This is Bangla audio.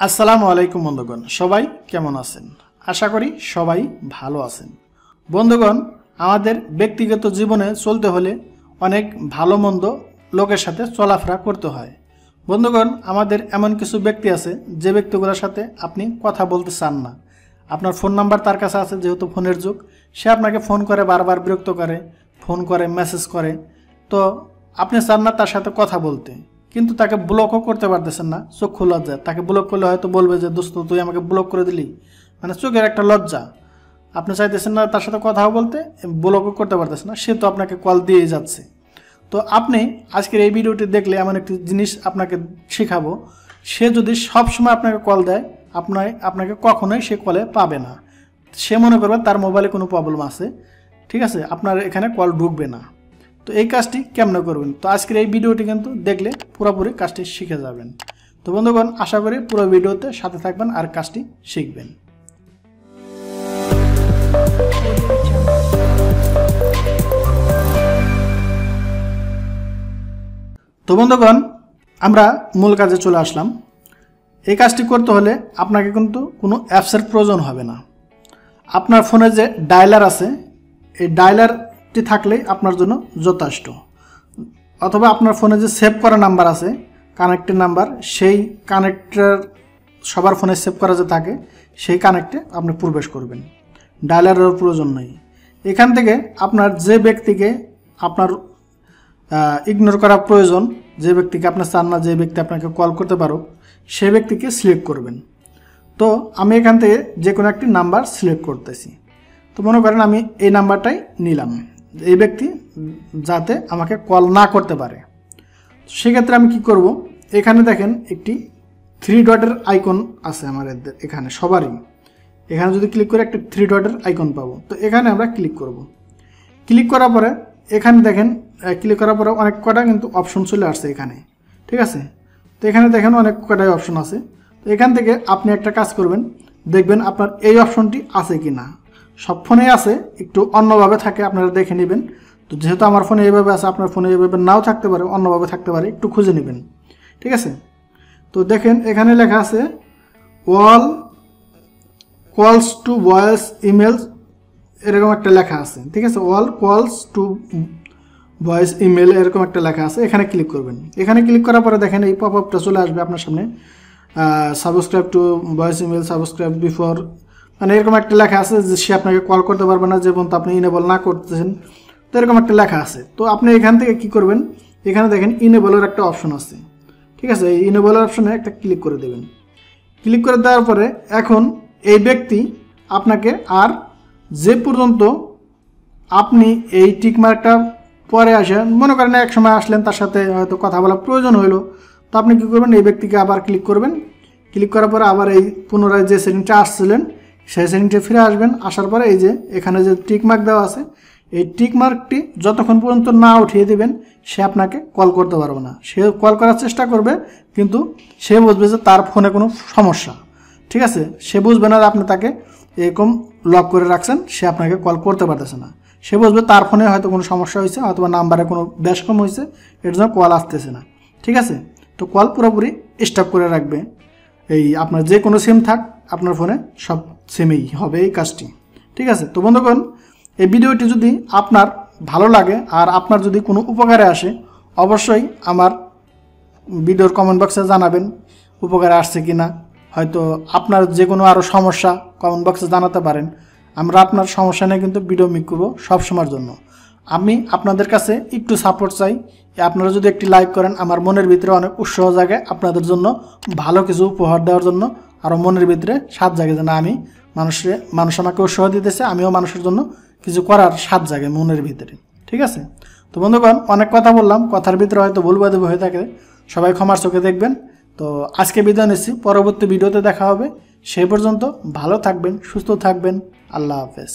আসসালামু আলাইকুম বন্ধুগণ, সবাই কেমন আছেন? আশা করি সবাই ভালো আছেন। বন্ধুগণ, আমাদের ব্যক্তিগত জীবনে চলতে হলে অনেক ভালো মন্দ লোকের সাথে চলাফেরা করতে হয়। বন্ধুগণ, আমাদের এমন কিছু ব্যক্তি আছে যে ব্যক্তিগুলোর সাথে আপনি কথা বলতে চান না। আপনার ফোন নাম্বার তার কাছে আছে, যেহেতু ফোনের যুগ, সে আপনাকে ফোন করে বারবার বিরক্ত করে, ফোন করে, মেসেজ করে, তো আপনি চান না তার সাথে কথা বলতে, কিন্তু তাকে ব্লকও করতে পারতেছেন না। চক্ষু লজ্জা, তাকে ব্লক করলে হয়তো বলবে যে দোস্ত তুই আমাকে ব্লক করে দিলি, মানে চোখের একটা লজ্জা। আপনি চাইতেছেন না তার সাথে কথাও বলতে, ব্লকও করতে পারতেছেন না, সে তো আপনাকে কল দিয়েই যাচ্ছে। তো আপনি আজকের এই ভিডিওটি দেখলে এমন একটি জিনিস আপনাকে শেখাবো, সে যদি সবসময় আপনাকে কল দেয়, আপনাকে কখনোই সে কলে পাবে না। সে মনে করবে তার মোবাইলে কোনো প্রবলেম আছে, ঠিক আছে, আপনার এখানে কল ঢুকবে না। তো এই কাজটি কেমনে করবেন, তো আজকের এই ভিডিওটি কিন্তু দেখলে পুরোপুরি কাজটি শিখে যাবেন। তো বন্ধুগণ, আশা করি পুরো ভিডিওতে সাথে থাকবেন আর কাজটি শিখবেন। তো বন্ধুগণ, আমরা মূল কাজে চলে আসলাম। এই কাজটি করতে হলে আপনাকে কিন্তু কোনো অ্যাপসের প্রয়োজন হবে না। আপনার ফোনে যে ডায়ালার আছে, এই ডায়ালারটি থাকলেই আপনার জন্য যথেষ্ট। অথবা আপনার ফোনে যে সেভ করা নাম্বার আছে, কানেক্টের নাম্বার, সেই কানেক্টের সবার ফোনে সেভ করা যে থাকে, সেই কানেক্টে আপনি প্রবেশ করবেন। ডায়ালারের প্রয়োজন নেই। এখান থেকে আপনার যে ব্যক্তিকে আপনার ইগনোর করা প্রয়োজন, যে ব্যক্তিকে আপনার চান না যে ব্যক্তি আপনাকে কল করতে পারো, সে ব্যক্তিকে সিলেক্ট করবেন। তো আমি এখান থেকে যে কোনো একটি নাম্বার সিলেক্ট করতেছি। তো মনে করেন আমি এই নাম্বারটাই নিলাম, এই ব্যক্তি যাতে আমাকে কল না করতে পারে। সেক্ষেত্রে আমি কি করব, এখানে দেখেন একটি 3 ডটের আইকন আছে আমাদের এখানে সবারই। এখানে যদি ক্লিক করে একটা 3 ডটের আইকন পাবো, তো এখানে আমরা ক্লিক করব। ক্লিক করার পরে এখানে দেখেন, ক্লিক করার পরে অনেক কটা কিন্তু অপশন চলে আসছে এখানে, ঠিক আছে। তো এখানে দেখেন অনেক কটাই অপশন আছে। তো এখান থেকে আপনি একটা কাজ করবেন, দেখবেন আপনার এই অপশনটি আছে কি না। সব ফোনেই আছে, একটু অন্যভাবে থাকে, আপনারা দেখে নেবেন। তো যেহেতু আমার ফোনে এইভাবে আছে, আপনার ফোনে এইভাবে নাও থাকতে পারে, অন্যভাবে থাকতে পারে, একটু খুঁজে নেবেন, ঠিক আছে। তো দেখেন এখানে লেখা আছে অল কলস টু ভয়েস ইমেলস, এরকম একটা লেখা আছে, ঠিক আছে। অল কলস টু ভয়েস ইমেল এরকম একটা লেখা আছে, এখানে ক্লিক করবেন। এখানে ক্লিক করার পরে দেখেন এই পপ আপটা চলে আসবে আপনার সামনে, subscribe to voice email, subscribe before, মানে এরকম একটা লেখা আছে যে সে আপনাকে কল করতে পারবে না যে পর্যন্ত আপনি ইনেবল না করতেছেন। তো এরকম একটা লেখা আছে। তো আপনি এখান থেকে কি করবেন, এখানে দেখেন ইনেবলের একটা অপশন আছে, ঠিক আছে। এই ইনেবলের অপশনে একটা ক্লিক করে দেবেন। ক্লিক করে দেওয়ার পরে এখন এই ব্যক্তি আপনাকে আর যে পর্যন্ত আপনি এই টিকমার্কটা পরে আসেন, মনে করেন এক সময় আসলেন, তার সাথে হয়তো কথা বলার প্রয়োজন হইলো, তো আপনি কী করবেন, এই ব্যক্তিকে আবার ক্লিক করবেন। ক্লিক করার পরে আবার এই পুনরায় যে সেটিংটা আসছিলেন সেই সেটিংটা ফিরে আসবেন। আসার পরে এই যে এখানে যে টিকমার্ক দেওয়া আছে, এই টিকমার্কটি যতক্ষণ পর্যন্ত না উঠিয়ে দেবেন সে আপনাকে কল করতে পারবে না। সে কল করার চেষ্টা করবে, কিন্তু সে বুঝবে যে তার ফোনে কোনো সমস্যা, ঠিক আছে। সে বুঝবে না যে আপনি তাকে এরকম লক করে রাখছেন, সে আপনাকে কল করতে পারতেছে না। সে বুঝবে তার ফোনে হয়তো কোনো সমস্যা হয়েছে, অথবা নাম্বারে কোনো ব্যাসকম হয়েছে, এর জন্য কল আসতেছে না, ঠিক আছে। তো কল পুরোপুরি স্টপ করে রাখবে। এই আপনার যে কোনো সিম থাক আপনার ফোনে, সব সিমেই হবে এই কাজটি, ঠিক আছে। তো বন্ধুগণ, এই ভিডিওটি যদি আপনার ভালো লাগে আর আপনার যদি কোনো উপকারে আসে, অবশ্যই আমার ভিডিওর কমেন্ট বক্সে জানাবেন উপকারে আসছে কি না। হয়তো আপনার যে কোনো আরও সমস্যা কমেন্ট বক্সে জানাতে পারেন। আমরা আপনার সমস্যা নিয়ে কিন্তু ভিডিও মেক করবো সবসময়ের জন্য। আমি আপনাদের কাছে একটু সাপোর্ট চাই। আপনারা যদি একটি লাইক করেন, আমার মনের ভিতরে অনেক উৎসাহ জাগে আপনাদের জন্য ভালো কিছু উপহার দেওয়ার জন্য। আরও মনের ভিতরে স্বাদ জাগে যে না, আমি মানুষ আমাকে উৎসাহ দিতেছে, আমিও মানুষের জন্য কিছু করার স্বাদ জাগে মনের ভিতরে, ঠিক আছে। তো বন্ধুগণ, অনেক কথা বললাম, কথার ভিতরে হয়তো ভুলবাদী হয়ে থাকে, সবাই ক্ষমার চোখে দেখবেন। তো আজকে বিদায় নিচ্ছি, পরবর্তী ভিডিওতে দেখা হবে। সেই পর্যন্ত ভালো থাকবেন, সুস্থ থাকবেন, আল্লাহ হাফেজ।